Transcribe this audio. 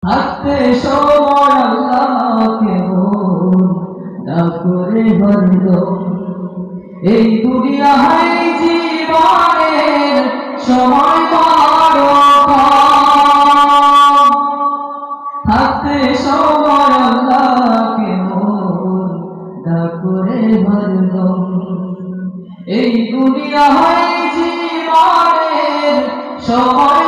থাকতে সময় আল্লাহকে বল না করে হরদম এই দুনিয়ায় জীবনের সময় বড় কম। থাকতে সময় আল্লাহকে বল না করে হরদম এই দুনিয়ায় জীবনের সময়